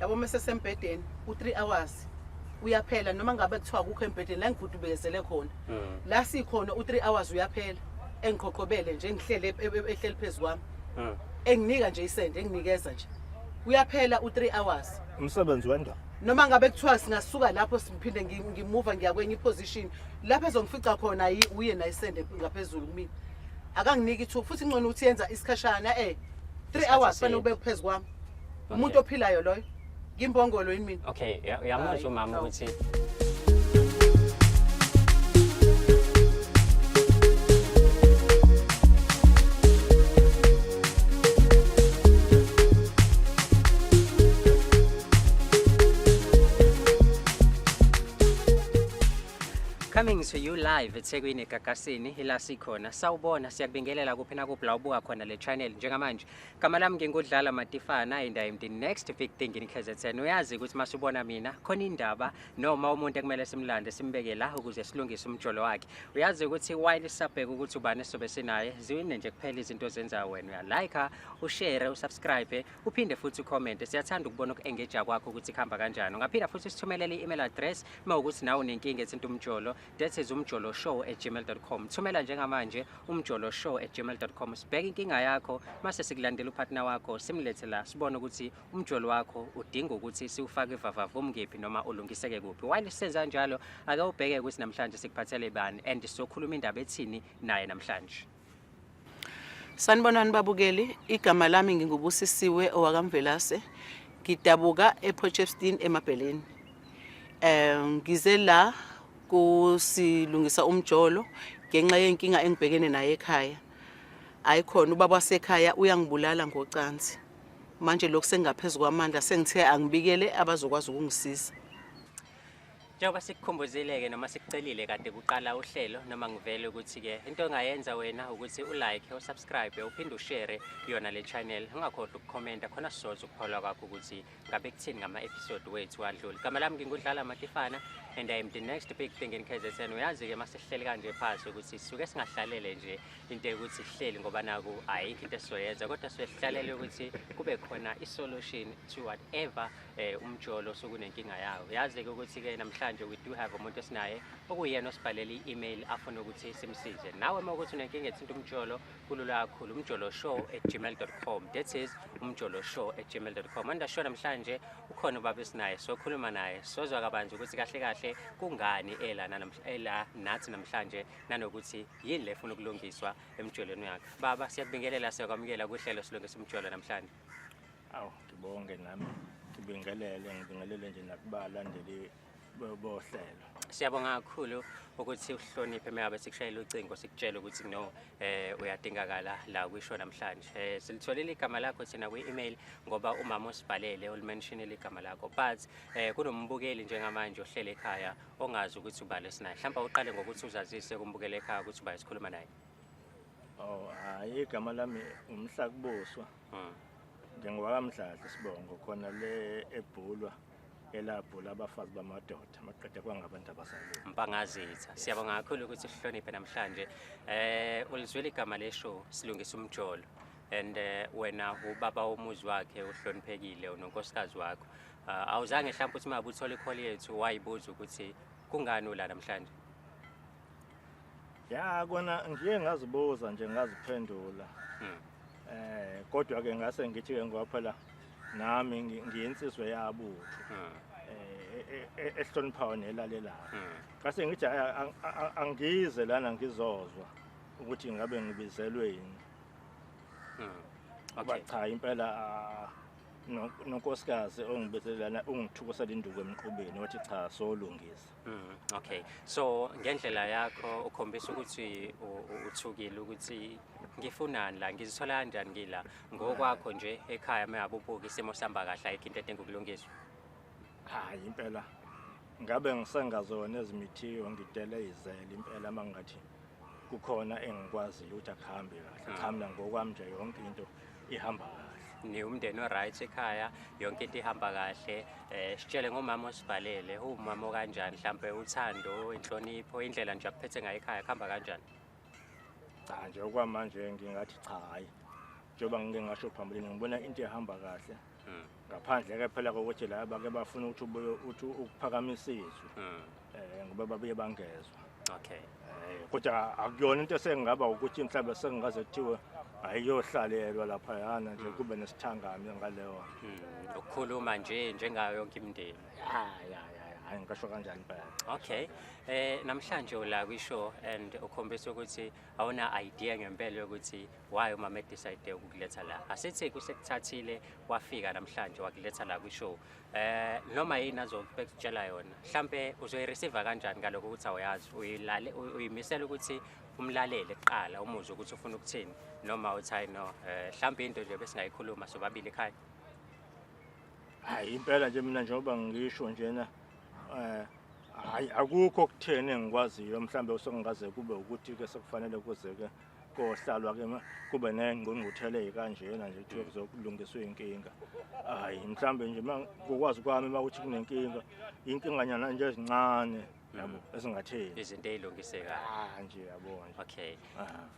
yabo mase sembedeni u3 hours uyaphela noma ngabe kuthiwa akukho embedeni la ngibhudu bekezele khona la sikhona u3 hours uyaphela engiqoqobele nje ngihlele ehleli phezukwami enginika nje isende enginikeza nje uyaphela u3 hours umsebenzi wenda noma ngabe kuthiwa singasuka lapho simphinde ngimuva ngiya kwenye position lapho ezongifica khona uye na isende ngaphezulu kimi akanginiki ithuba futhi ngcono uthi yenza isikhashana 3 hours fanele ube phezukwami umuntu ophilayo loyo ngimbongolo yini mina okay uyamuzwa umama ukuthi Coming to you live eThekwini Gagasini ila sikhona sawubona siyakubingelela kuphi na kuphi la ubuka khona le channel njengamanje gama lami ngingudlala Matifana and I am the next big thing in KZN uyazi ukuthi masubona mina khona indaba noma umuntu ekumele simlande simbeke la ukuze silungise umjolo wakhe uyazi ukuthi while sabheka ukuthi ubani sobe sinaye ziwine nje kuphela izinto zenza wena uyalike ushare usubscribe uphinde futhi ucomment siyathanda ukubona ukuengage kwakho ukuthi khamba kanjani ungaphinda futhi sithumelele i-email address mawukuthi nawe unenkinga ethinta umjolo that is umjoloshow@gmail.com thumela njengamanje umjoloshow@gmail.com sibheka inkinga yakho mase sikulandela upartner wakho simlethe la sibone ukuthi umjolo wakho udinga ukuthi siwufake ivavavu umngephi noma ulungiseke kuphi while sisenza njalo ake ubheke ukuthi namhlanje sikuphathele bani and sokhuluma indaba ethini naye namhlanje. Sanibonani babukeli igama lami ngingubusisiwe owakamvelase ngidabuka ePotchefstroom eMabheleni ngize la kusilungisa umjolo ngenxa yenkinga engibhekene naye ekhaya ayikhona ubaba wasekhaya uyangibulala ngocansi manje lokho sengaphezulu kwamandla sengithe angibikele abazokwazi ukungisiza njengoba sikukhumbuzile-ke noma sikucelile kade kuqala uhlelo noma ngivele ukuthi-ke into ongayenza wena ukuthi ulike usubscribe uphinde ushare yona le channel ungakhohlwa ukukhomenta khona sizoza ukuphola kwakho ukuthi ngabe kuthini ngama-episode wethu adlule igama lami ngingudlala Matifana and I am the next big thing in KZN uyazi-ke masihleli kanje phasi ukuthi sisuke singahlalele nje into yokuthi sihleli ngoba naku ayikho into esizoyenza kodwa sihlalele ukuthi kube khona i-solution to whatever umjolo sokunenkinga yawo yazi-ke ukuthi-ke namhlanje we do have umuntu esinaye okuyena osibhalela i-email afuna ukuthi simsize nawe uma ukuthi unenkinga ethinta umjolo kulula kakhulu umjoloshow@gmail.com that is umjoloshow@gmail.com andasho namhlanje ukhona ubaba esinaye sokhuluma naye sozwa kabanzi ukuthi kahle kahle kungani ela nathi namhlanje nanokuthi yini lefuna ukulungiswa emjolweni yakhe baba siyakubingelela siyakwamukela kuhlelo silungisa umjolo namhlanje awu ngibonge nami ngibingelele nje nakubalandeli bohlelo siyabonga kakhulu ukuthi uhloniphe meyabe sikushayela ucingo sikutshela ukuthi no uyadingakala la kwisho namhlanje silitholile igama lakho thina kwi-email ngoba umama osibhalele ulimentionile igama lakho but kunombukeli njengamanje ohlele ekhaya ongazi ukuthi ubale sinaye mhlawumbe uqale ngokuthi uzazise kumbukele ekhaya ukuthi uba sikhuluma naye hayi igama lami uMhlakubuswa njengoba kamdladla sibongo khona le ebhulwa elabhula abafazi bamadoda maqedwe kwangabantu abasalile mpangazitha siyabonga kakhulu ukuthi sihloniphe namhlanje ulizwile igama leshow silungisa umjolo and wena ubaba womuzi wakhe uhloniphekile unonkosikazi wakho awuzange mhlawumbe uthi mabe uthola ikholi yethu wayibuza ukuthi kungani ula namhlanje ya kona ngiye ngazibuza nje ngaziphendula kodwa ke ngase ngithi ke ngoba phela nami ngiyinsizwe yabutho ehloniphayo nelalelayo ngase ngithi angize lana ngizozwa ukuthi ngabe ngibizelwe yini cha impela nonkosikazi ongibezelana ungithukisela induku emqhubeni wathi cha solungisa okay so ngendlela yakho ukhombisa ukuthi uthukile ukuthi ngifunani la ngizithola kanjani ngila ngokwakho nje ekhaya meyabubuka isimo sihamba kahle ayikho into edinga ukulungiswa hayi impela ngabe ngisengazona ezimithiyo ngidele izela impela mangathi kukhona engikwazi ukuthi akuhambe kahle khamba ngokwami nje yonke into ihamba kahle ni umndeni oright ekhaya yonke into ihamba kahle sitshele ngomama osibhalele umama kanjani mhlambe uthando inhlonipho indlela nje akuphethe ngayo ekhaya khamba kanjani cha nje okwamanje ngingathi cha hayi njengoba ngike ngasho phambili ngibona into ehamba kahle ngaphandle ke phela kokuthi la bake bafuna ukuthi uthi ukuphakamisa izwi ngoba babuye bangezwa. Okay. Kodwa akuyona into esengaba ukuthi mhlawumbe sengaze kuthiwe ayiyohlalelwa lapha yana nje kube nesithangami ngaleyo. Ukukhuluma nje njengayo yonke imindeni. Hayi ngisho kanjani phela. Okay. Namhlanje ula kwishow and ukhombisa ukuthi awuna idea ngempela yokuthi why umama decide ukukuletha la. Asithi kusekuthathile wafika namhlanje wakuletha la kwishow. Noma yini azokutshela yona. Mhlambe uzoyireceive kanjani ngaloko ukuthi awuyazi uyimisela ukuthi umlalele kuqala umuzwe ukuthi ufuna ukuthini noma uthi hayi no mhlambe into nje bese ngayikhuluma sobabili ekhaya. Hayi impela nje mina njengoba ngisho njena hayi akukho kutheni engikwaziyo mhlambe usengaze kube ukuthi ke sekufanele kuze ke kohlalwa ke kube nengqungquthele kanjena nje ukuthi kuzokulungiswa inkinga. Hayi mhlambe nje ngokwazi kwami makuthi kunenkinga inkinganyana nje ezincane yabo esingatheni izinto ezilungiseka nje yabo nje. Okay.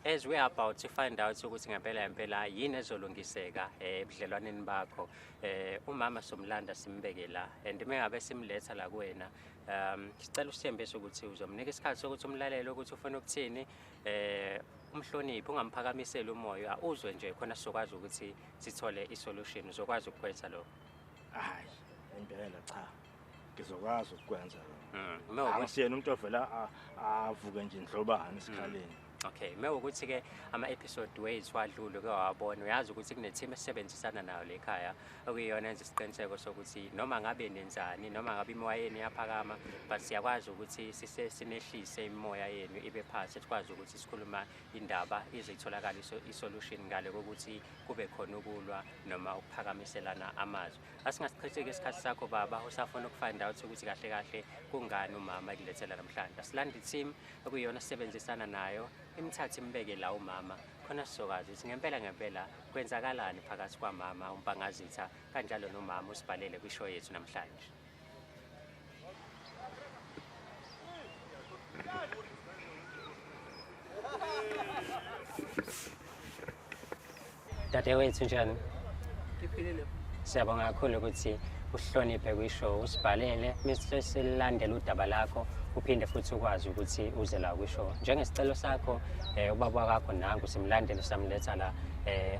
As we are about to find out ukuthi ngempela yini ezolungiseka ebudlelwaneni bakho umama somlanda simbeke la and mengabe simletha la kuwena sicela usithembise ukuthi uzomnika isikhathi sokuthi umlalele ukuthi ufuna ukuthini umhloniphi ungamphakamiseli umoya uzwe nje khona sizokwazi ukuthi sithole isolution uzokwazi ukwenza lo. Hayi impela cha ngizokwazi ukwenza lo. Mawukusiyena umuntu ovela avuke nje indlobane esikhaleni. Okay, mewukuthi ke ama-episode wethu wadlule ke wabona uyazi ukuthi kune team esebenzisana nayo le ekhaya okuyiyona yenza isiqiniseko sokuthi noma ngabe nenzani noma ngabe imoya yenu iyaphakama but siyakwazi ukuthi sinehlise imoya yenu ibe phansi sikwazi ukuthi sikhuluma indaba ize itholakala isolution ngale kokuthi kube khona ukulwa noma ukuphakamiselana amazwi. Asingasichitheki isikhathi sakho baba usafuna ukufind out ukuthi kahle kahle kungani umama ekulethela namhlanje. Asilanda team okuyiyona sisebenzisana nayo imthathe imbeke la umama khona sizokwazi ukuthi ngempela kwenzakalani phakathi kwamama umpangazitha kanjalo nomama usibhalele kwishow yethu namhlanje. Dadewethu njani? Ngiphilile. Siyabonga kakhulu ukuthi uhloniphe kwishow usibhalele mase silandela udaba lakho uphinde futhi ukwazi ukuthi uze la kwishow njengesicelo sakho ubaba wakho nangu simlandele samletha la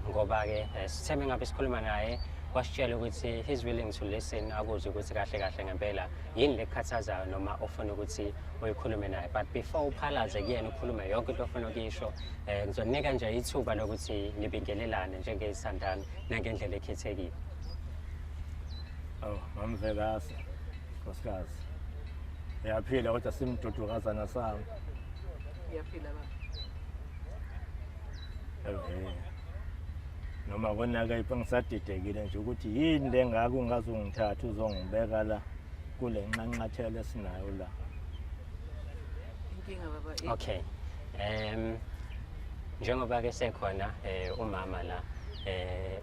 ngoba ke sitheme ngabe sikhuluma naye wasitshela ukuthi he's willing to listen akuze ukuthi kahle ngempela yini lekhathazayo noma ufuna ukuthi uyikhulume naye but before uphalaze kuyena ukhulume yonke into ofuna ukisho ngizonika nje ithuba lokuthi nibingelelane njengezisandana nangendlela ekhethekile. Mamvelasi nkosikazi yaphila kodwa simdudukazana sami. Ngiyaphila baba. Noma konake ipangisadidekile nje ukuthi yini lengaka ungazongithatha uzongibeka la kule nqanqathele sinayo la. Inkinga baba. Okay. Njengoba ke sekhona umama la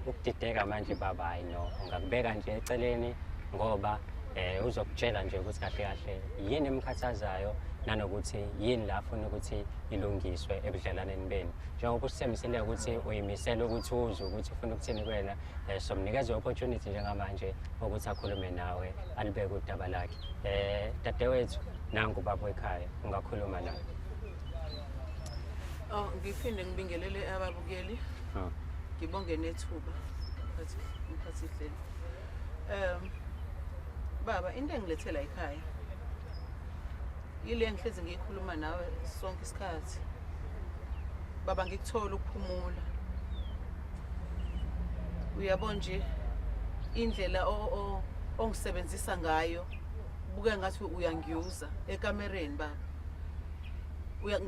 ukudideka manje baba ayino ungakubeka nje eceleni ngoba uzokutshela nje ukuthi kahle yini emkhathazayo nanokuthi yini la afuna ukuthi ilungiswe ebudlelaneni benu njengoba usithembisile ukuthi uyimisela ukuthi uzwe ukuthi ufuna ukuthini kuwena somnikeza opportunity njengamanje ukuthi akhulume nawe alibeke udaba lakhe. Dadewethu nangu baba ekhaya ungakhuluma naye. Ngiphinde ngibingelele ababukeli. Ngibonge nethuba mphathi ihlelo. Baba into engilethela ekhaya yile ngihlezi ngikhuluma nawe sonke isikhathi. Baba ngikuthola ukuphumula. Uyabona nje indlela ongisebenzisa ngayo buke ngathi uyangiyuza ekamereni baba.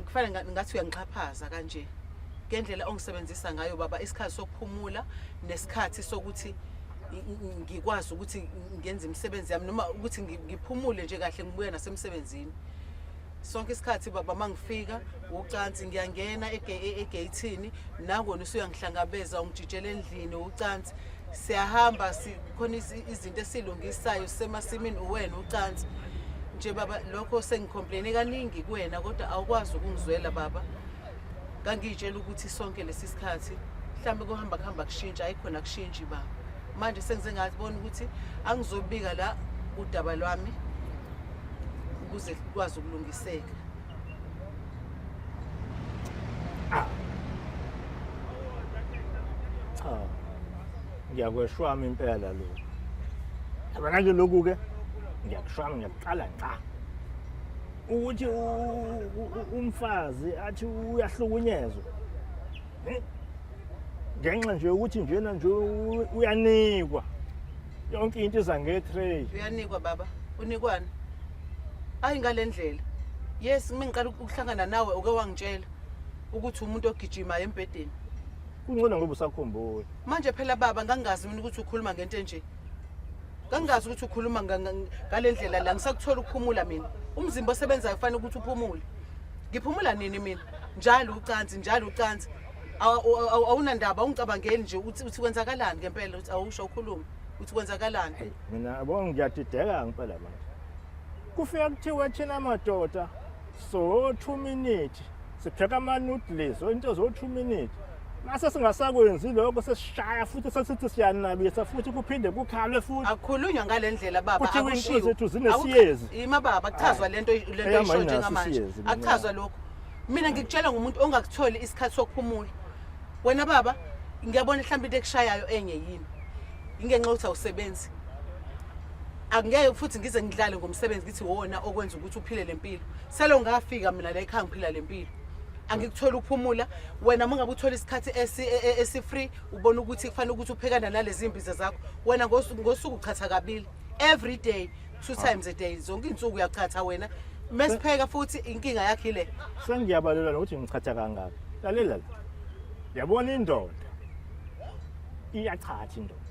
Kufanele ngathi uyangixhaphaza kanje. Ngendlela ongisebenzisa ngayo baba isikhathi sokuphumula nesikhathi sokuthi ngikwazi ukuthi ngenze imisebenzi yami noma ukuthi ngiphumule nje kahle ngibuye nasemsebenzini. Sonke isikhathi baba mangifika ucansi ngiyangena egate nangona usuyangihlangabeza ungijitshela endlini ucansi siyahamba sikhona izinto esilungisayo semasimini uwena ucansi nje baba lokho sengicomplain kaningi kuwena kodwa awukwazi ukungizwela baba. Ngangitshela ukuthi sonke lesi sikhathi mhlambe kuhamba kushintsha ayikhona kushintsha baba. manje sengize ngazibona ukuthi angizobika la udaba lwami ukuze kwazi ukulungiseka. Cha. Ngiyakweshwama impela lo. Yabona nje lokhu ke ngiyakushwama ngiyaqala nqa. Ukuthi umfazi athi uyahlukunyezwa. Ngenxa nje ukuthi njena nje uyanikwa. Yonke into iza nge-tray. Uyanikwa baba, unikwana. Ayi ngalendlela. Yes, mengiqala ukuhlangana nawe uke wangitshela ukuthi umuntu ogijima embedeni. Kungcono ngoba usakhumbula. Manje phela baba ngangazi mina ukuthi ukhuluma ngento enje. Ngangazi ukuthi ukhuluma ngalendlela la ngisakuthola ukuphumula mina. Umzimba osebenzayo ufanele ukuthi uphumule. Ngiphumula nini mina? Njalo ucansi. Awunandaba ungicabangeli nje uthi kwenzakalani ngempela uthi awusho ukhuluma uthi kwenzakalani. Mina yabo ngiyadideka ngempela manje. Kufika kuthiwa thina amadoda so 2 minutes sipheka ama noodles into zo 2 minutes. Mase singasakwenzi lokho sesishaya futhi sesithi siyanabisa futhi kuphinde kukhalwe futhi. Akukhulunywa ngalendlela baba akushiwo. Zethu zinesiyezi. Ima baba akuchazwa lento isho njengamanje. Akuchazwa lokho. Mina ngikutshela ngumuntu ongakutholi isikhathi sokuphumula. Wena baba ngiyabona mhlawumbe into ekushayayo enye yini. Ingenxa ukuthi awusebenzi. Angeke futhi ngize ngidlale ngomsebenzi ngithi wona okwenza ukuthi uphile lempilo. Selo ngafika mina la ekhaya ngiphila lempilo. Angikuthola ukuphumula wena mangabe uthola isikhathi esi free ubona ukuthi kufanele ukuthi uphekana nalezi imbiza zakho wena ngosuku uchatha kabili every day 2 times a day zonke insuku uyachatha wena mesipheka futhi inkinga yakhe ile sengiyabalela nokuthi ngichatha kangaka lalela yabona indoda iyachatha indoda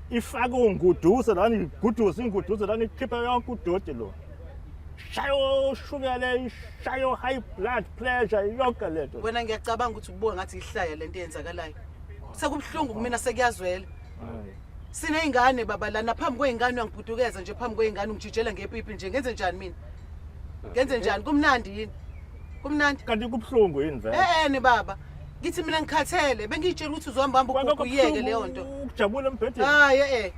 ifaka unguduza lana iguduza inguduza lana ikhipha yonke udodi lo shayo shukela shayo high blood pressure yonke lento wena ngiyacabanga ukuthi ubuke ngathi ihlaya lento eyenzakalayo sekubhlungu kumina sekuyazwela sine ingane baba lana phambi kweingane uyangibhudukeza nje phambi kweingane ungijijela ngepipi nje ngenze njani mina ngenze njani kumnandi yini kumnandi kanti kubhlungu yini vele ni baba ngithi mina ngikhathele bengitshela ukuthi uzohamba ukuyeke leyo nto ukujabula embhedeni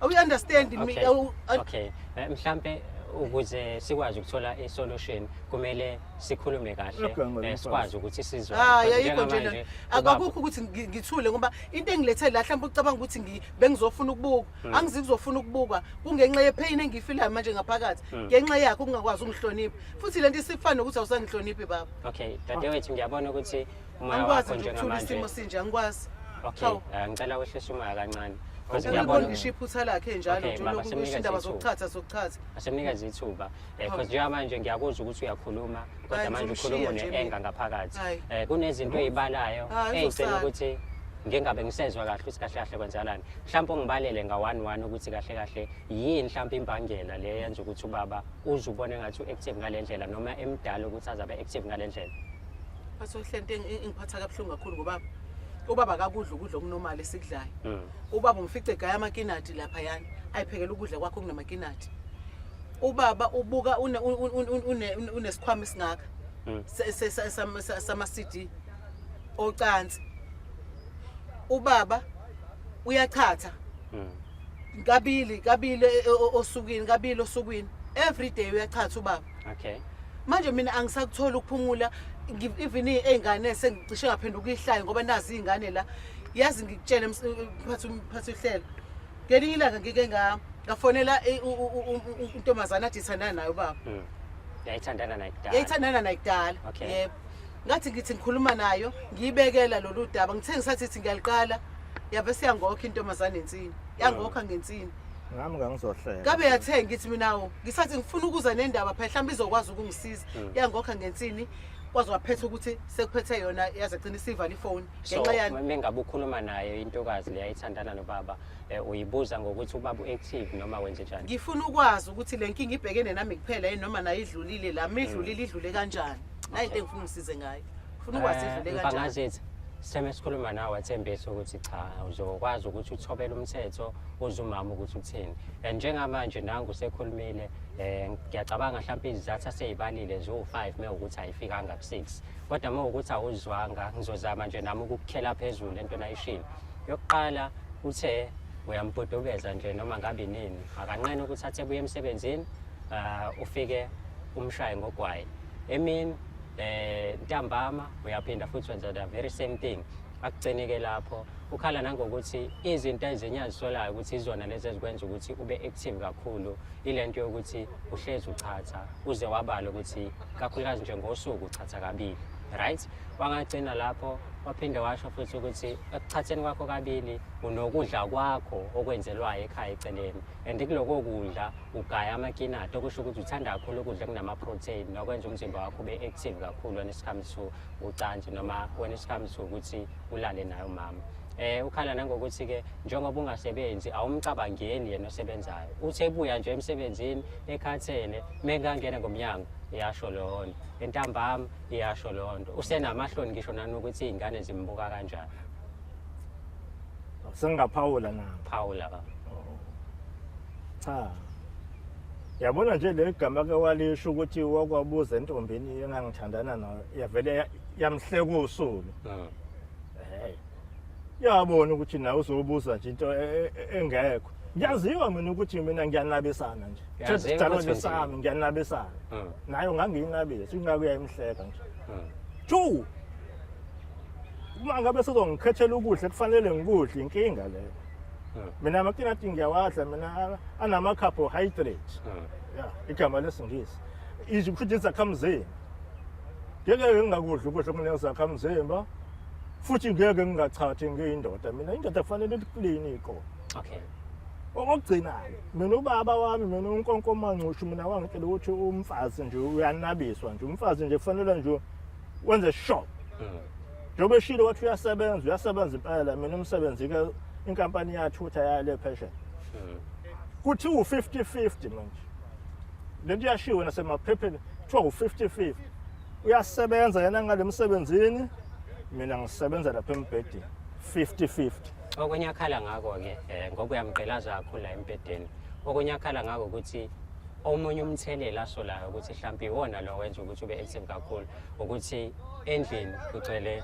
you understand me okay mhlambe ukuze sikwazi ukuthola isolution kumele sikhulume kahle sikwazi ukuthi sizwe yayikho nje akakukho ukuthi ngithule ngoba into engilethele la mhlawumbe ucabanga ukuthi bengizofuna ukubuka angizi kuzofuna ukubuka kungenxa yepain engiyifilayo manje ngaphakathi ngenxa yakho ukungakwazi ungihlonipha futhi lento isifana ukuthi awusangihloniphi baba okay dadewethu ngiyabona ukuthi umoya wakho njengamanje isimo sinje angikwazi okay ngicela wehlise umoya kancane ngiyabona ngishiphutha lakhe njalo nje lokhu indaba zokuchatha asemnikeza ithuba because njengamanje ngiyakuzwa ukuthi uyakhuluma kodwa manje ukhuluma ne-enga ngaphakathi kunezinto ezibalayo ezicela ukuthi ngingabe ngisezwe kahle ukuthi kahle kahle kwenzakalani mhlawumbe ungibalele nga-1 ukuthi kahle kahle yini mhlawumbe imbangela le yenza ukuthi ubaba uzubone ngathi u-active ngalendlela noma emdala ukuthi azabe active ngalendlela basohle into engiphatha kabuhlungu kakhulu ngobaba ubaba akakudla ukudla okunormal esikudlayo ubaba umfice egaya amakinati lapha yani ayiphekela ukudla kwakho kunamakinati ubaba ubuka unesikhwama esingaka sama CD ocansi ubaba uyachatha kabili osukwini every day uyachatha ubaba okay manje mina angisakuthola ukuphumula even izingane sengicishe ngaphenduka ihlayo ngoba nazi izingane la yazi ngikutshela mphathi uhlelo ngelinye ilanga ngike ngafonela untombazana athi ithandana nayo baba yayithandana nayo kudala yebo ngathi ngithi ngikhuluma nayo ngiyibekela lolu daba ngithe ngisathi ngiyaliqala yabe siyangokha intombazana ensini yangokha ngensini ngami ngangizohlela ngabe yathenga ngithi minawo ngisathi ngifuna ukuza nendaba phela mhlawumbe izokwazi ukungisiza yangokha ngensini kwazi waphetha ukuthi sekuphethe yona yaze gcina isivala ifone ngenxa yani mengabe ukhuluma nayo intokazi le ayithandana nobaba uyibuza ngokuthi ubaba uactive noma wenze njani ngifuna ukwazi ukuthi le nkinga ibhekene nami kuphela yini noma nayo idlulile la idlule kanjani nayo into engifuna ngisize ngayo ngifuna ukwazi idlule kanjani sitheme sikhuluma nawe wathembisa ukuthi cha uzokwazi ukuthi uthobele umthetho uzumama ukuthi uthini njengamanje nangu sekhulumile ngiyacabanga mhlawumbe izizathu aseyibalile zo5 mewukuthi ayifikanga ku6 kodwa mewukuthi awuzwanga ngizozama nje nami ukukukhela phezulu lento nayishilo yokuqala uthe uyampudubeza nje noma ngabe nini akanqene ukuthi athe buye emsebenzini ufike umshaye ngogwayi emini ntambama uyaphinda futhi wenza the very same thing akugcineke lapho ukhala nangokuthi izinto ezinye azisolayo ukuthi izona lezi ezikwenza ukuthi ube active kakhulu ilento yokuthi uhlezi uchatha uze wabala ukuthi kakhulukazi nje ngosuku uchatha kabili right wangagcina lapho waphinde washo futhi ukuthi ekuchatheni kwakho kabili unokudla kwakho okwenzelwayo ekhaya eceleni and kuloko kudla ugaya amakinato okusho ukuthi uthanda kakhulu ukudla kunama-protein nokwenza umzimba wakho ube active kakhulu when it comes to ucansi noma when it comes to ukuthi ulale nayo mama ukhala nangokuthi-ke njengoba ungasebenzi awumcabangeli yena osebenzayo uthi ebuya nje emsebenzini ekhathele mekangena ngomnyango iyasho leyo nto entambama iyasho leyo nto usenamahloni ngisho nanokuthi iy'ngane zimbuka kanjani sengingaphawula na phawula cha yabona nje le gama ke walisho ukuthi wakwabuza entombini engangithandana nayo yavele yamhleka usulu yabona ukuthi nawe uzobuza nje into engekho ngiyaziwa mina ukuthi mina ngiyanabisana nje sesicala nje sami ngiyanabisana nayo ngangiyinabisa ingakuya emhleka nje two uma ngabe sizongikhethela ukudla kufanele ngikudla inkinga leyo mina amakinati ngiyawadla mina anama-carbohydrates igama lesingisi futhi izakhamzimba ngeke ngingakudla ukudla okunezakhamzimba futhi ngeke ngingachathi ngiyindoda mina indoda kufanele iklini iko okay okugcinayo mina ubaba wami mina unkonkomanqushu mina wangitshela ukuthi umfazi nje uyanabiswa nje umfazi nje kufanele nje wenze shop njengoba eshilo wathi uyasebenza impela mina umsebenzi-ke inkampani yathutha yale phesheya kuthi u-50-50 manje lento yashiwo nasemaphepheni kuthiwa u-50-50 uyasebenza yena ngale msebenzini mina ngisebenza lapha embhedeni 50-50 okunye akhala ngako-ke ngokuyamgqilaza kakhulu la embhedeni okunye akhala ngako ukuthi omunye umthelela asolayo ukuthi mhlawumbe iwona lo wenza ukuthi ube active kakhulu ukuthi endlini kugcwele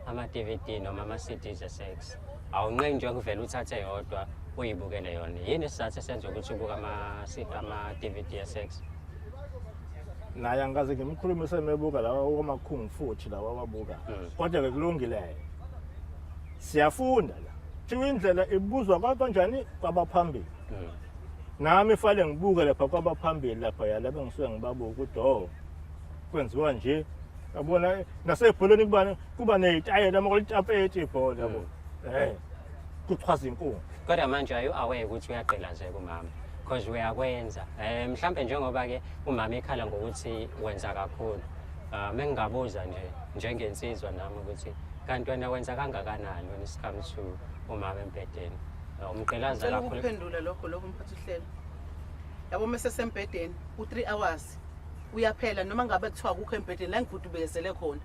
ama-DVD noma ama-CDs e-sex awunqeni nje kuvele uthathe yodwa uyibukele yona yini isizathu esenza ukuthi ubuke ama-DVD e-sex naye angikaze ngimkhulumise mebuka lawa wamakhungu futhi lawa wabuka kodwa-ke kulungileyo siyafunda la thiwa indlela ibuzwa kanjani kwabaphambili nami fanele ngibuke lapha kwabaphambili lapha yalapha ngisuke ngibabuka ukuthi kwenziwa nje yabona nasebholeni kuba ney'tayela amakolitapeti ibhola yabo kuchwaza inkungu kodwa manje ayu-aware ukuthi uyagqilazeka umama because uyakwenza mhlawumbe njengoba-ke umama ekhala ngokuthi wenza kakhulu mengingabuza nje njengensizwa nami ukuthi kanti wena wenza kangakanani when it comes to umama embhedeni umgqilaza kakhulu ukuphendula lokho mphathi uhlelo yabo mesesembhedeni u-3 hours uyaphela noma ngabe kuthiwa kukho embhedeni la ngivudubezele khona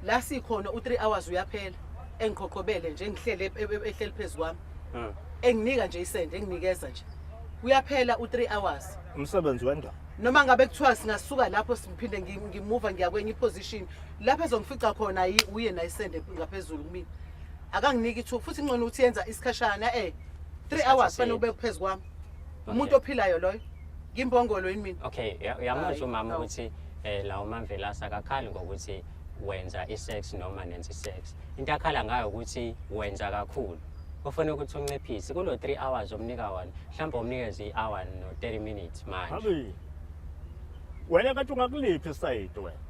la sikhona u-3 hours uyaphela engiqoqobele nje ngihlele ehleli phezu kwami enginika nje isende enginikeza nje uyaphela u3 hours umsebenzi wendwa noma ngabe kuthiwa singasuka lapho simphinde ngimuva ngiyakwenye iposition lapho ezongifica khona uye nayisende ngaphezulu kumina akanginiki ithuba futhi ngcono ukuthi yenza isikhashana 3 hours fanele ube phezu kwami umuntu ophilayo loyo ngimbongolo yini mina okay uyamuzwa umama ukuthi la uMamvelasi akakhali ngokuthi wenza isex noma nenza isex into akhala ngayo ukuthi wenza kakhulu kufanele ukuthi unciphise kulo 3 hours omnika wona mhlawumbe umnikeze i-hour no 30 minutes manje habi wena kathi ungakuliphi isayidi wena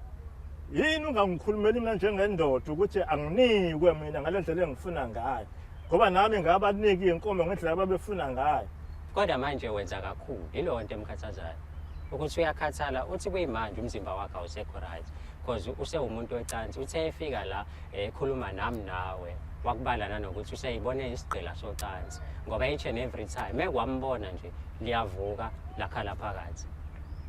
yini ungangikhulumeli mina njengendoda ukuthi anginikwe mina ngale ndlela engifuna ngayo ngoba nami ngabaniki inkomo ngendlela ababefuna ngayo kodwa manje wenza kakhulu yileyo nto emkhathazayo ukuthi uyakhathala uthi kuyimanje umzimba wakhe awusekho right because usewumuntu wecansi uthe efika la ekhuluma nami nawe wakubala nanokuthi useyibone isigqila socansi ngoba each and every time mekwambona nje liyavuka lakhala phakathi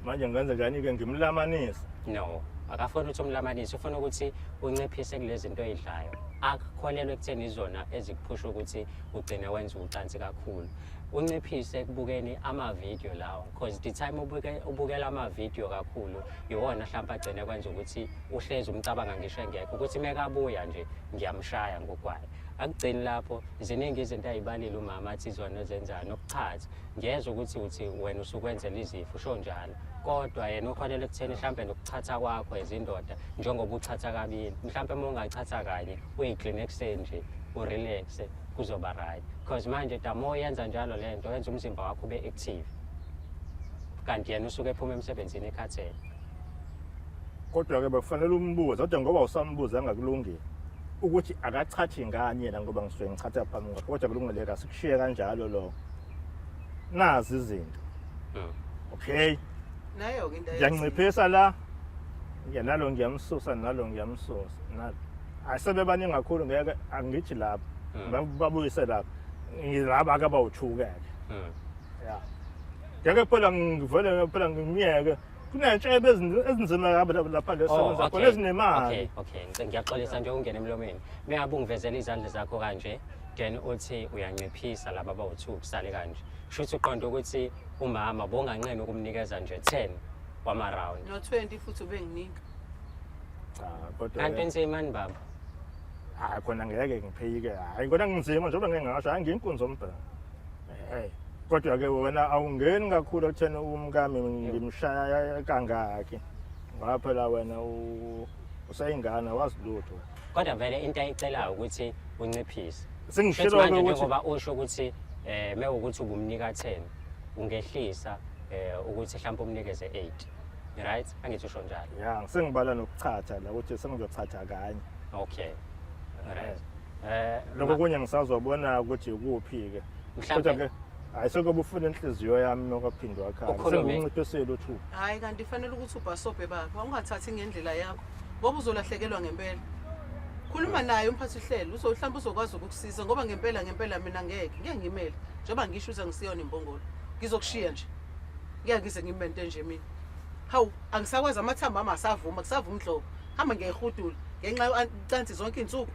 manje ngenza njani-ke ngimlamanisa no akafuni ukuthi umlamanise ufuna ukuthi unciphise kulezi zinto oyidlayo akukholelwe ekutheni izona ezikuphusha ukuthi ugcine wenza ucansi kakhulu unciphise ekubukeni ama-video lawo because the time ubukela ama-video kakhulu iwona mhlawumbe agcine kwenza ukuthi uhlezi umcabanga ngisho engekho ukuthi mekabuya nje ngiyamshaya ngogwayi akugcini lapho ziningi izinto ayibalile umama athi izona ezenzayo nokuchaza ngiyezwa ukuthi uthi wena usukwenzela izifo usho njalo kodwa yena ukholelwa ekutheni mhlampe nokuchatha kwakho ezindoda njengoba uchatha kabili mhlampe uma ungachatha kanye uyigcine ekuseni nje urelaxe kuzoba right because manje damo yenza njalo lento yenza umzimba wakho ube active kanti yena usuke ephuma emsebenzini ekhathele kodwa-ke bekufanele umbuze kodwa ngoba usambuza angakulungile ukuthi akachathi ngani yena ngoba ngisuke ngichatha phambi kwakhe kodwa kulungile asikushiye kanjalo lo nazi izinto okay nayo-ke into ngiyanciphisa la nalo ngiyamsusa nalo ngiyamsusa asebebaningi kakhulu ngeke angithi lapho babuyise lapho ngilaba akabawu-2-ke ya ngeke phela ngivele phela ngimyeke kuney'tshebe ezinzima kabi lapha lesebenza khona ezinemali okay ngiyaxolisa nje ungena emlomeni mengabe ungivezela izandla zakho kanje then uthi uyanciphisa laba abawu-2 kusale kanje shuthi uqonda ukuthi umama bonganqeni ukumnikeza nje 10 wama-round no-20 futhi ubenginika kanti enzimani baba hayi khona ngeke ngipheyike hayi kodwa nginzima njengoba ngeke ngasho hayi ngiyinkunzi ombheka kodwa-ke wena awungeni kakhulu ekutheni umkami ngimshaya kangaki ngoba phela wena usayingane wazi lutho kodwa vele into ayicelayo ukuthi unciphise sengishilo-ke ukuthi njengoba usho ukuthi mewukuthi ubumnika 10 ungehlisa ukuthi mhlawumbe umnikeze 8 right angithi usho njalo ya ngisengibala nokuchatha la ukuthi sengizochatha kanye okay right lokho kunye ngisazobona ukuthi ukuphi-ke kodwa-ke hayi sokuba ufuna inhliziyo yami nokaphinde wakhala senginciphisele uthuba hhayi kanti fanele ukuthi ubhasobhe baba ungathathi ngendlela yakho ngoba uzolahlekelwa ngempela khuluma naye umphathi uhlelo mhlawumbe uzokwazi ukukusiza ngoba ngempela mina ngeke ngimele njengoba ngisho uze ngisiyona imbongolo ngizokushiya nje ngeke ngize ngimente nje mina hawu angisakwazi amathambo ami asavuma kusavuma indlobo hamba ngiyayihudula ngenxa cansi zonke iy'nsuku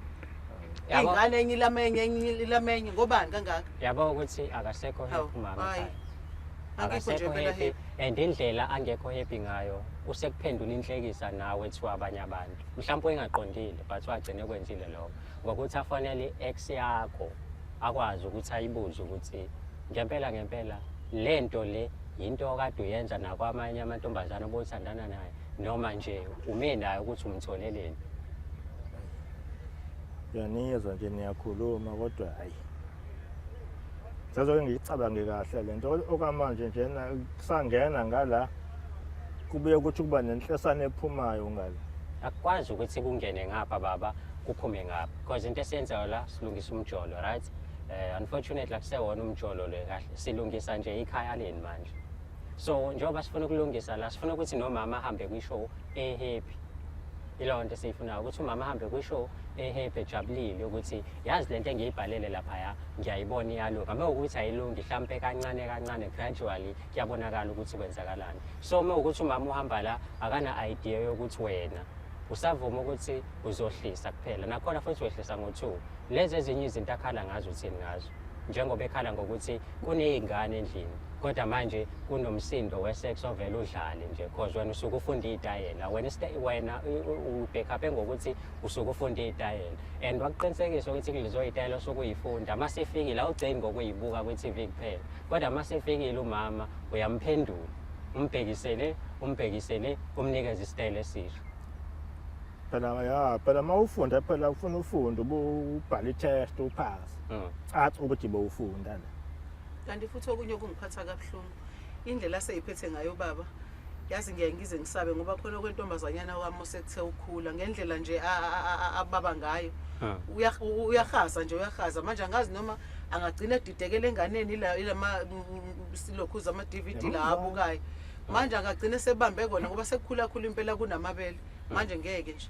ingane enye ilamenye ngobani kangaka yabo ukuthi akasekho happy mama akasekho happy and indlela angekho happy ngayo usekuphendula inhlekisa nawe ethi abanye abantu mhlawumbe engaqondile but wagcine kwenzile lokho ngokuthi afanele ex yakho akwazi ukuthi ayibuze ukuthi ngempela lento le into okade uyenza nakwamanye amantombazane obothandana naye noma nje ume naye ukuthi umtholeleni yanizwa nje niyakhuluma kodwa hayi sazoke ngiyicabange kahle lento okwamanje nje kusangena ngala kubuye ukuthi kuba nenhlesana ephumayo ngala akwazi ukuthi kungene ngapha baba kuphume ngapha because into esiyenzayo la silungisa umjolo right unfortunately akusewona umjolo le kahle silungisa nje ikhaya leni manje so njengoba sifuna ukulungisa la sifuna ukuthi nomama ahambe kwishow happy ilo nto siyifunayo ukuthi umama ahambe kwishow happy ejabulile ukuthi yazi lento engiyibhalele lapha ngiyayibona iyalunga mewukuthi ayilungi mhlampe kancane gradually kuyabonakala ukuthi kwenzakalani so mewukuthi umama uhamba la akana idea yokuthi wena usavuma ukuthi uzohlisa kuphela nakhona futhi wehlisa ngo2 lezi ezinye izinto akhala ngazo uthini ngazo njengoba ekhala ngokuthi kuneyingane endlini kodwa manje kunomsindo wesex ovela udlale nje because wena usuke ufunda izitayela wena ubackup ngokuthi usuke ufunda izitayela and wakuqinisekisa ukuthi kulezo izitayela sokuyifunda mase efikile awugcini ngokuyibuka kwi-TV kuphela kodwa mase efikile umama uyamphendula umbhekisele umnikeza isitayela esisho phela mawufunda phela ufuna ufunda ubhala i-test uphase athi ukuthi bowufunda la kanti futhi okunye okungiphatha kabuhlungu indlela aseyiphethe ngayo baba yazi ngiyaye ngize ngisabe ngoba khona kwentombazanyana wami osekuthe ukhula ngendlela nje ababa ngayo uyahaza manje angazi noma angagcina edidekele enganeni silokhuza ama-DVD la abukayo manje angagcina sebambe kona ngoba sekukhula impela kunamabele manje ngeke nje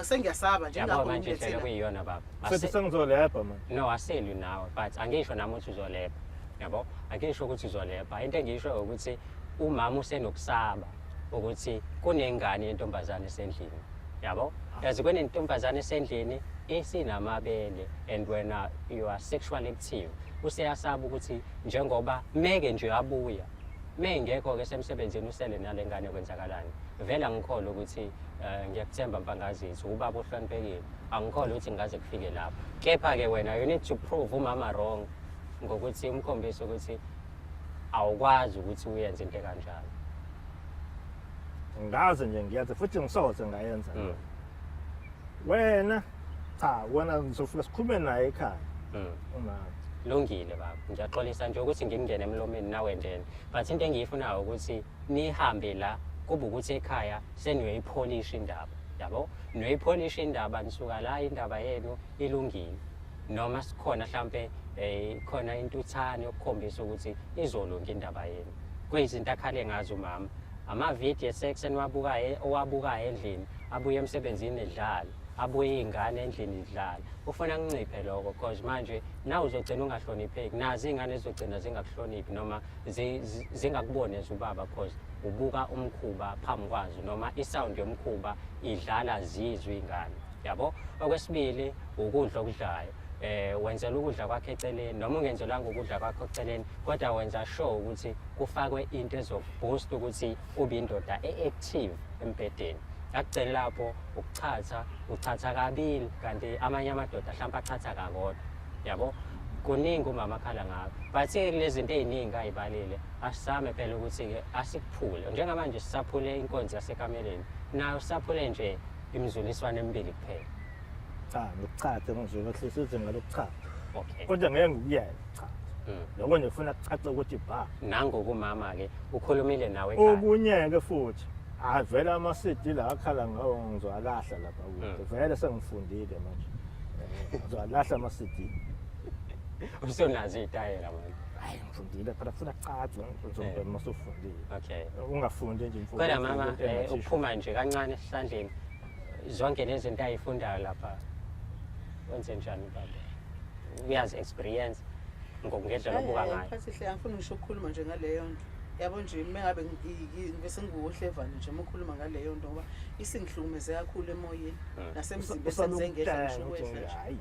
sengiyasaba nje yabo manje hlelo kuyiyona baba sethi sengizolepha man no aselwi nawe but angisho nami ukuthi uzolepha yabo angisho ukuthi uzolepha into engisho ukuthi umama usenokusaba ukuthi kunengane yentombazane esendlini yabo yazi kwenentombazane esendlini esinamabele and wena you are sexually active useyasaba ukuthi njengoba meke nje abuya mengekho ke semsebenzini usele nalengane yokwenzakalani vele angikholwa ukuthi ngiyakuthemba Mpangazithu ubaba ohloniphekile angikholwa ukuthi ngaze kufike lapho kepha ke wena you need to prove umama wrong ngokuthi umkhombise ukuthi awukwazi ukuthi uyenze into kanjalo ngaze nje ngiyazi futhi ngisoze ngayenza wena cha wena ngizofika sikhulume naye ekhaya uma lungile baba ngiyaxolisa nje ukuthi ngimngene emlomeni nawe ndene but into engiyifunayo ukuthi nihambe la kuba ukuthi ekhaya seniyoyipolish indaba yabo niyoyipolish indaba nisuka la indaba yenu ilungile noma sikhona mhlambe khona intuthane yokukhombisa ukuthi izolunga indaba yenu kuyizinto akhale ngazo umama ama-video sex eniwabukayo owabukayo endlini abuye emsebenzini edlala abuye ingane endlini idlala ufuna nginciphe lokho because manje na uzogcina ungahlonipheki nazi ingane ezogcina zingakuhloniphi noma zingakubone ubaba because ubuka umkhuba phambi kwazo noma isound yomkhuba idlala zizwe ingane yabo okwesibili ukudla okudlayo wenzela ukudla kwakhe eceleni noma ungenzelanga ukudla kwakhe eceleni kodwa wenza sure ukuthi kufakwe into ezokuboost ukuthi ube indoda e-active embhedeni akugcina lapho uchatha kabili kanti amanye amadoda mhlawumbe achatha kakodwa yabo kuningi umama akhala ngabo but lezi zinto eziningi ayibalile asizame phela ukuthi-ke asikuphule njengamanje sisaphule inkonzo yasekameleni nayo sisaphule nje imzuliswane emibili kuphela cha ngokuchatha ngizohlisa izinga lokuchatha okay kodwa ngeke ngikuyele cha lokho nje ufuna kucace ukuthi ba nangokumama-ke ukhulumile nawe ekhaya okunye-ke futhi vele ama-CD la akhala ngawo ngizowalahla lapha kude vele sengifundile manje ngizowalahla ama-CD usunazo iy'tayela manje hayi ngifundile phela funa kucace ngizobheka uma usufundile okay ungafundi nje imfundo kodwa mama ukuphuma nje kancane esihlandleni zonke lezi zinto ayifundayo lapha wenze njani baba uyazi experience ngokungendlela obuka ngayo phathihle angifuni ngisho ukukhuluma nje ngaleyo nto yabo nje mengabe bese nginguhlevana nje uma ukhuluma ngaleyo nto ngoba isingihlukumeze kakhulu emoyeni nasemzimbeni senzengehla ngisho ukwehla hayi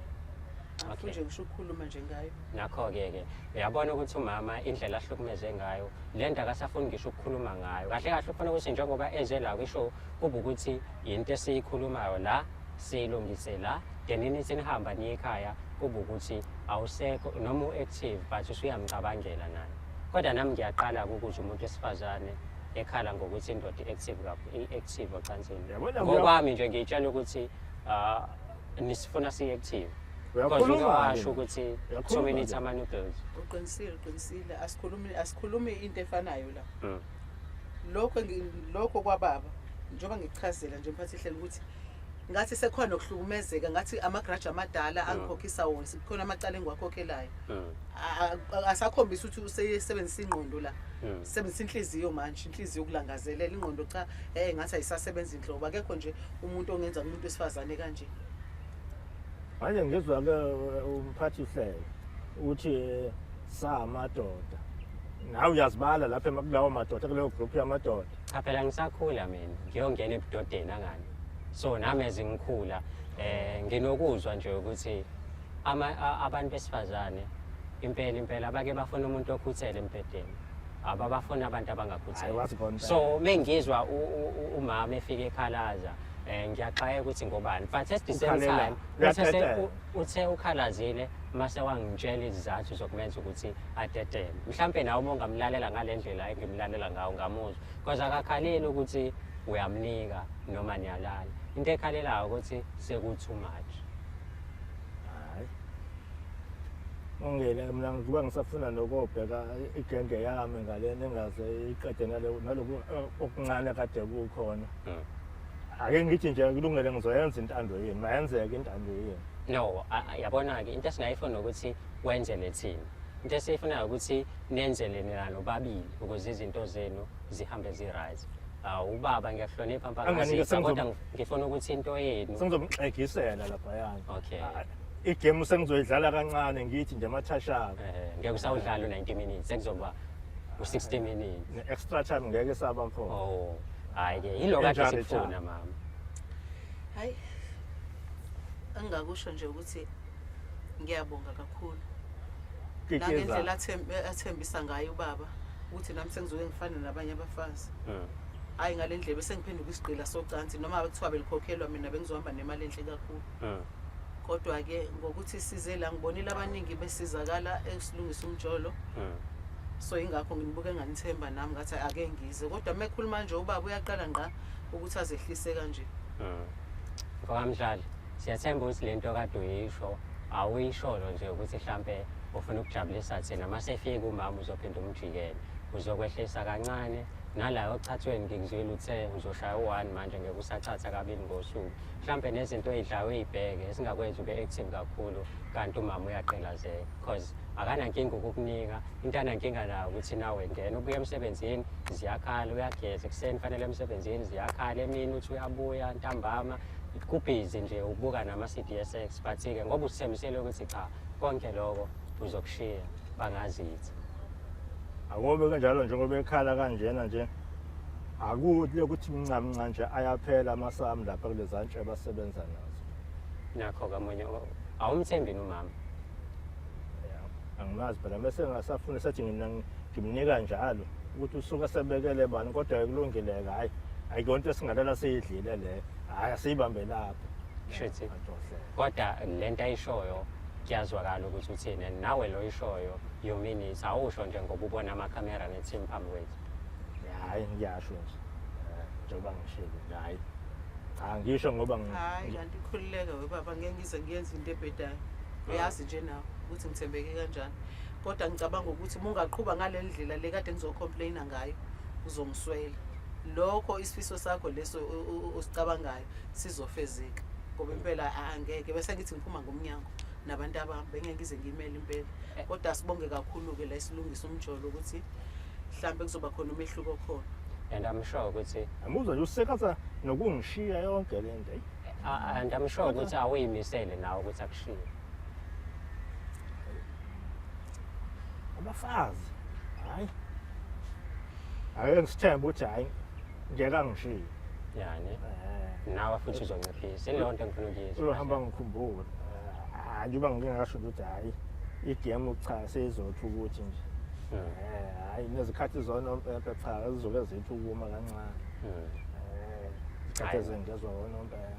angifuni nje ngisho ukukhuluma nje ngayo nakho-ke uyabona ukuthi umama indlela ahlukumeze ngayo le nto akasafuni ngisho ukukhuluma ngayo kahle kahle ufuna ukuthi njengoba eze la kwisho kuba ukuthi yinto esiyikhulumayo la siyilungise la then nithi nihamba niye ekhaya kuba ukuthi awusekho noma u-active but usuyamcabangela naye kodwa nami ngiyaqala ukuthi umuntu wesifazane ekhala ngokuthi indoda i-active ocansini ngokwami nje ngiyitshela ukuthi nisifuna siyi-active because ukewasho ukuthi 2 minutes ama-noodles uqinisile asikhulumi into efanayo la lokho kwababa njengoba ngikuchazela nje mphathihle ukuthi ngathi sekhona ukuhlukumezeka ngathi amagraji amadala angikhokhisa wona sikhona amacala engiwakhokhelayo asakhombisa ukuthi usebenzisa ingqondo la sebenzisa inhliziyo manje inhliziyo ukulangazelela ingqondo cha ngathi ayisasebenza inhlobo akekho nje umuntu ongenza umuntu wesifazane kanje manje ngizwa-ke umphathi hlelo ukuthi samadoda nawe uyazibala lapha kulawo madoda kuleyo group yamadoda cha phela ngisakhula mina ngiyongena ebudodeni angani so nami ezingikhula nginokuzwa nje ukuthi abantu besifazane impela bake bafuna umuntu okhuthele empedeni ababafuna abantu abangakhuthele so mengizwa umama efika ekhalaza ngiyaxhaya ukuthi ngobani but at the same time uthe ukhalazile mase wangitshela izizathu zokumenza ukuthi adedele mhlampe nawe uma ungamlalela ngale ndlela engimlalela ngawo ngamuzwa because akakhaleli ukuthi uyamnika noma niyalala into ekhalelayo ukuthi seku-too much hayi ungele mina ngizoba ngisafuna nokobheka igenge yami ngalena engaze iqede naloku okuncane kade kukhona ake ngithi nje kulungele ngizoyenza intando yini mayenzeke intando yini no yabona-ke into esingayifuna ukuthi wenzele thina into esiyifunayo ukuthi nenzele nina nobabili ukuze izinto zenu zihambe zi-right ubaba ngiyakuhlonipha Mpangazitha kodwa ngifuna ukuthi into yenu sengizomxegisela laphayana okay igame sengizoyidlala kancane ngithi nje amathashaka ngeke usawudlala u-90 minutes sekuzoba u-60 minutes ne-extra time ngeke saba mfo hhayi-ke yilo kade sikufuna mama hayi engingakusho nje ukuthi ngiyabonga kakhulu nangendlela athembisa ngayo ubaba ukuthi nami sengizoke ngifane nabanye abafazi hayi ngale ndlela bese ngiphenduka isigqila socansi noma kuthiwa belikhokhelwa mina bengizohamba nemali enhle kakhulu kodwa ke ngokuthi size la ngibonile abaningi besizakala esilungisa umjolo so ingakho nginibuke nganithemba nami ngathi ake ngize kodwa mekhuluma nje ubaba uyaqala ngqa ukuthi azehlise kanje Mfowamdlali siyathemba ukuthi lento kade uyisho awuyisholo nje ukuthi mhlambe ufuna ukujabulisa thina mase fika umama uzophinda umjikele uzokwehlisa kancane nala ochathweni ngikuzwile uthe uzoshaya u1 manje ngeke usachatha kabili ngosuku mhlambe nezinto ezidlawe uyibheke esingakwenza ube active kakhulu kanti umama uyaqelazeka because akanankinga ukukunika into anankinga nayo ukuthi nawe ngena ubuya emsebenzini ziyakhala uyageza ekseni fanele emsebenzini ziyakhala emini uthi uyabuya ntambama kubhizi nje ubuka nama-CDSX but-ke ngoba usithembisele ukuthi cha konke lokho uzokushiya bangazithi akobe kanjalo njengoba ekhala kanjena nje akuthi ukuthi mncamnca nje ayaphela amasami lapha kulezi ntshe abasebenza nazo nakho kamunye awumthembini umama angimazi phela bese ngasafuna sathi ngimnika njalo ukuthi usuka sebekele bani kodwa kulungileke hayi ayikho esingalela siyidlile le hayi asiyibambe lapho shithi kodwa lento ayishoyo kuyazwakala ukuthi uthini nawe lo ishoyo yominisi awusho nje ngoba ubona amakhamera neteam phambi kwethu hayi ngiyasho nje njengoba ngishilo hayi cha ngisho ngoba hayi kanti ikhululeka webaba ngeke ngize ngiyenze into ebhedayo uyazi nje nawe ukuthi ngithembeke kanjani kodwa ngicabanga ukuthi uma ungaqhubha ngale ndlela le kade ngizocomplaina ngayo uzongiswela lokho isifiso sakho leso osicabangayo sizofezeka ngoba impela angeke bese ngithi ngiphuma ngomnyango nabantu abami bengeke ngize ngimele impela kodwa sibonge kakhulu-ke la isilungisa umjolo ukuthi mhlawumbe kuzoba khona umehluko khona and I'm sure ukuthi amuzwa nje usekhatha nokungishiya yonke le nto and I'm sure ukuthi awuyimisele nawe ukuthi akushiye abafazi hayi ake ngisithembe ukuthi hayi ngeke angishiye yani nawe futhi uzonciphisa ileyo nto engifuna ukuyizwa uzohamba ngikhumbula njengoba ngingasho ukuthi hayi igame cha seyizothi ukuthi nje hayi nezikhathi zona cha zizoke zithukuma kancane izikhathi ezengezwa wonompela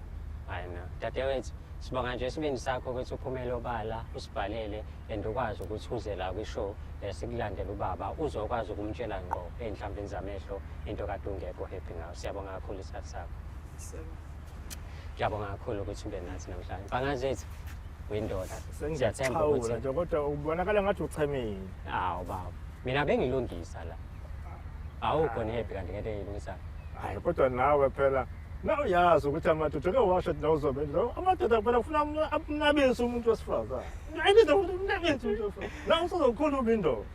hayi na dadewethu sibonga nje isibindi sakho ukuthi uphumele obala usibhalele and ukwazi ukuthi uze la kwishow sikulandela ubaba uzokwazi ukumtshela ngqo enhlambeni zamehlo into kade ungekho happy ngayo siyabonga kakhulu isikhathi sakho ngiyabonga kakhulu ukuthi ube nathi namhlanje bangazethu windoda siyathemba ukuthi nje kodwa ubonakala ngathi uchemile hawu baba mina bengilungisa la awukho happy kanti ngeke ngilungisa hayi kodwa nawe phela nawe uyazi ukuthi amadoda ke washo la uzobenza amadoda phela ufuna amnabise umuntu wesifazane ayini ukuthi umnabise umuntu wesifazane la usozokhuluma indoda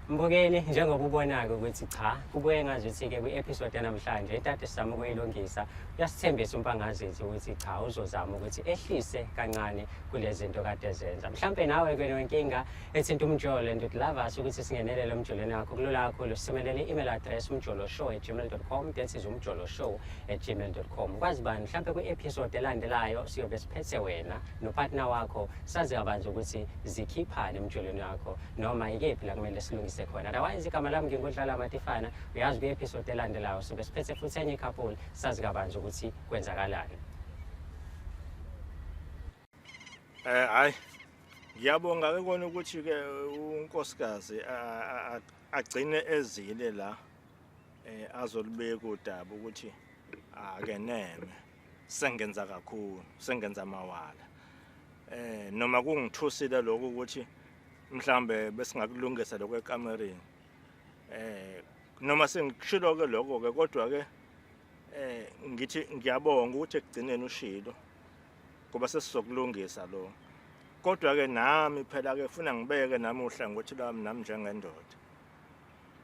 Mbukeli njengoba ubona-ke ukuthi cha kubuye ngazuthi-ke kwi-episode yanamhlanje intade sizama ukuyilungisa uyasithembisa umpangazithi ukuthi cha uzozama ukuthi ehlise kancane kule zinto kade zenza mhlampe nawe-ke nenkinga ethinta umjolo and utilava ukuthi singenelele emjolweni yakho kulula kakhulu sisemelele i-email address umjoloshow@gmail.com that is umjoloshow@gmail.com kwazi bani mhlampe kwi-episode elandelayo siyobe siphethe wena nopartner wakho sazi kabanzi ukuthi zikhiphani emjolweni yakho noma ikephi la kumele silungise khona otherwise igama lami ngingodlala Matifana uyazi kwi-episode elandelayo sibe siphethe futhi enye couple sazi kabanzi ukuthi kwenzakalani hayi ngiyabonga ke kona ukuthi ke unkosikazi agcine ezile la azolibeka udaba ukuthi ake neme sengenza kakhulu sengenza amawala noma kungithusile lokho ukuthi mhlambe besingakulungisa lokho ekamereni noma sengishilo ke lokho ke kodwa ke ngithi ngiyabonga ukuthi ekugcineni ushilo ngoba sesizokulungisa lo kodwa ke nami phela ke ufuna ngibeke nami uhlangothi lami nami njengendoda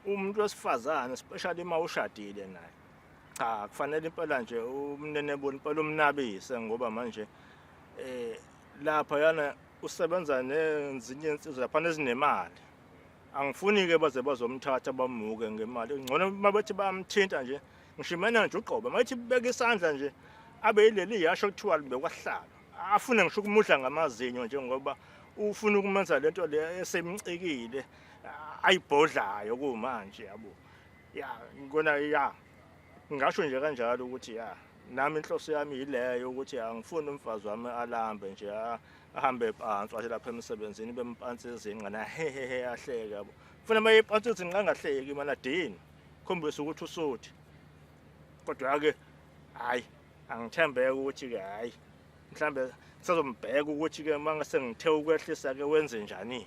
umuntu wesifazane especially uma ushadile naye cha kufanele impela nje umnene bona impela umnabise ngoba manje lapha yana usebenza nezinye insizwa lapha ezinemali angifuni ke baze bazomthatha bamuke ngemali ngcono mabethi bamthinta nje ngishimena nje uqobo mayithi beka isandla nje abe yileli yasho kuthiwa libe kwahlala afune ngisho ukumudla ngamazinyo njengoba ufuna ukumenza lento le esemcikile ayibhodlayo kumanje yabo ya ngibona ya ngisho nje kanjalo ukuthi ya nami inhloso yami yileyo ukuthi angifuni umfazi wami alambe nje ahambe phansi wathi lapha emsebenzini bempantsi izinqa na hehehe ahleke yabo ufuna mayipantsi izinqa angahleki manadini khombisa ukuthi usuthi kodwa ke hayi angithembeke ukuthi ke hayi mhlambe sizombheka ukuthi ke mangase ngithe ukwehlisa ke wenze njani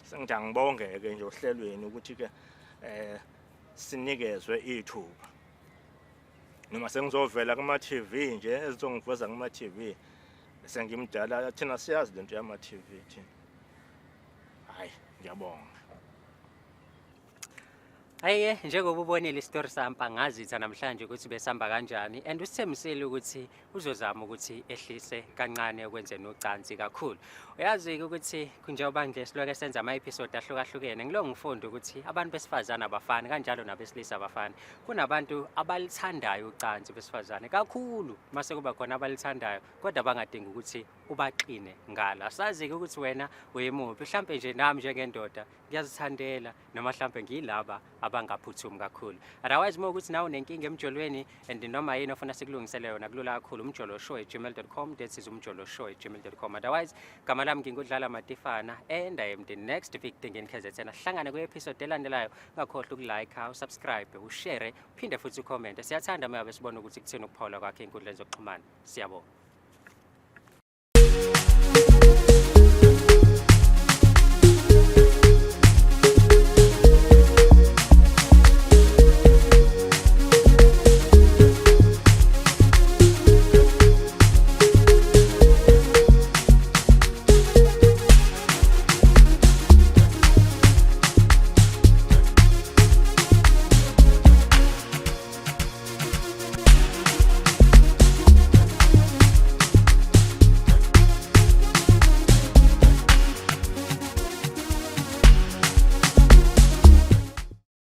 sengithi angibongeke nje ohlelweni ukuthi ke sinikezwe ithuba noma sengizovela kuma TV nje ezongiveza kuma TV bese ngimdala thina siyazi lento yama TV thina hayi ngiyabonga Hayi njengoba ubonile istory sampa ngazitha namhlanje ukuthi besihamba kanjani and usithembisile ukuthi uzozama ukuthi ehlise kancane ukwenze nocansi kakhulu. Uyazi ukuthi njengoba nje siloke senza ama episode ahlukahlukene ngilo ngifunda ukuthi abantu besifazana abafani kanjalo nabesilisa abafani. Kunabantu abalithandayo ucansi besifazane kakhulu mase kuba khona abalithandayo kodwa bangadingi ukuthi ubaqine ngala. Sazi ukuthi wena uyemuphi mhlambe nje nami njengendoda ngiyazithandela noma mhlambe ngiyilaba abangaphuthumi kakhulu. Otherwise ukuthi nawe unenkinga emjolweni and noma yini ofuna sikulungisele yona kulula kakhulu umjoloshow@gmail.com that is umjoloshow@gmail.com. Otherwise gama lami ngingudlala Matifana and I am the next big thing in KZN. Hlangane ku episode elandelayo ngakhohle ukulike, usubscribe, ushare, uphinde futhi ucomment. Siyathanda mabe sibona ukuthi kuthini ukuphawula kwakhe inkundleni zokuxhumana. Siyabonga.